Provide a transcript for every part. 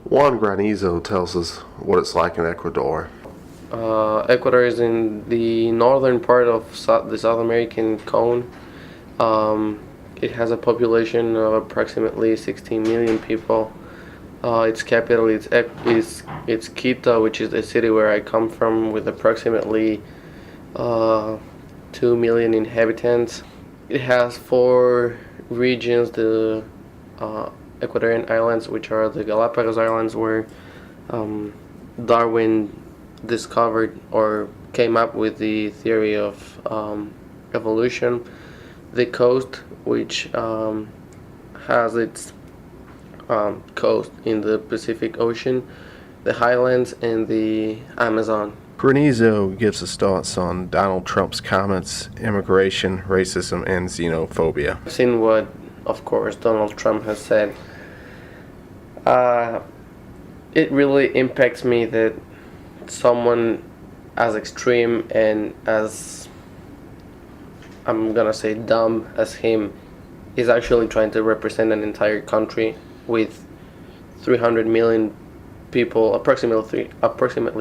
Juan Granizo tells us what it's like in Ecuador. Ecuador is in the northern part of the South American cone. Um, it has a population of approximately 16 million people. Its capital is Quito, which is the city where I come from, with approximately uh, 2 million inhabitants. It has four regions: the uh, Ecuadorian Islands, which are the Galapagos Islands, where um, Darwin discovered or came up with the theory of evolution. The coast, which has its coast in the Pacific Ocean, the highlands, and the Amazon. Granizo gives us thoughts on Donald Trump's comments, immigration, racism, and xenophobia. I've seen what, of course, Donald Trump has said. Uh, it really impacts me that someone as extreme and as, I'm gonna say, dumb as him is actually trying to represent an entire country with 300 million people, approximately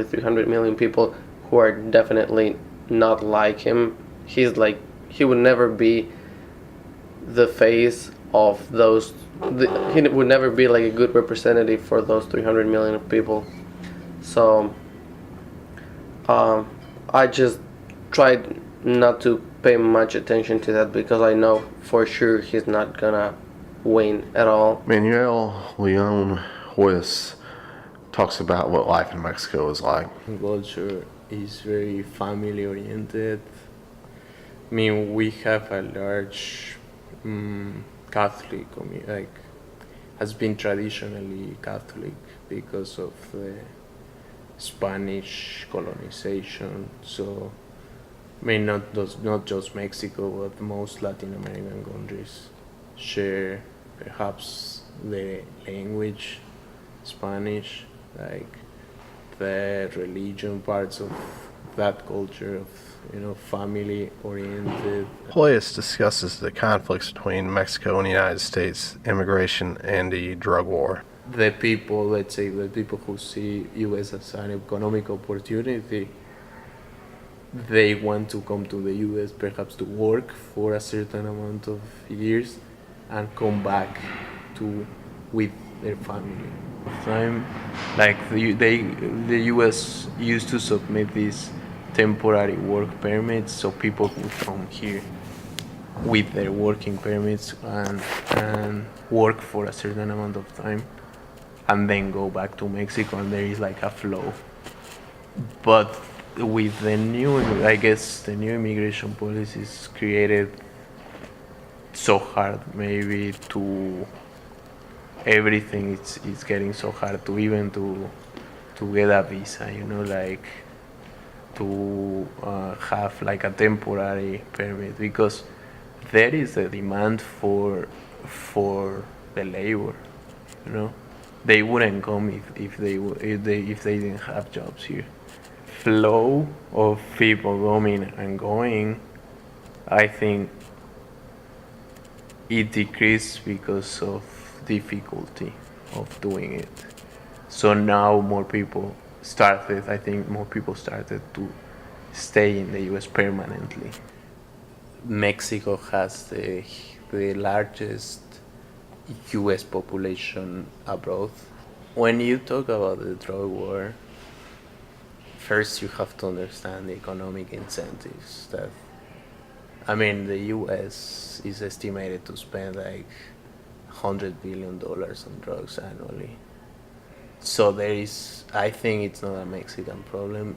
300 million people who are definitely not like him. He would never be the face of those. He would never be like a good representative for those 300 million people. So I just tried not to pay much attention to that because I know for sure he's not gonna win at all. Manuel Leon Hoyos talks about what life in Mexico is like. Culture is very family oriented. I mean, we have a large Catholic community, like has been traditionally Catholic because of the Spanish colonization. So, I mean, not just Mexico, but most Latin American countries share perhaps the language, Spanish, like the religion parts of that culture of family oriented. Hoyos discusses the conflicts between Mexico and the United States, immigration, and the drug war. The people, let's say, the people who see U.S. as an economic opportunity, they want to come to the U.S. perhaps to work for a certain amount of years and come back to with their family. Time, like the U.S. used to submit these temporary work permits, so people would come here with their working permits and work for a certain amount of time and then go back to Mexico, and there is like a flow. But with the new, I guess, the new immigration policies created so hard, maybe to everything is getting so hard to even to get a visa, like to have like a temporary permit, because there is a demand for the labor, they wouldn't come if they didn't have jobs here. Flow of people coming and going, I think it decreased because of difficulty of doing it. So now more people started to stay in the US permanently. Mexico has the largest US population abroad. When you talk about the drug war, first you have to understand the economic incentives that, I mean, the US is estimated to spend like $100 billion on drugs annually. So I think it's not a Mexican problem.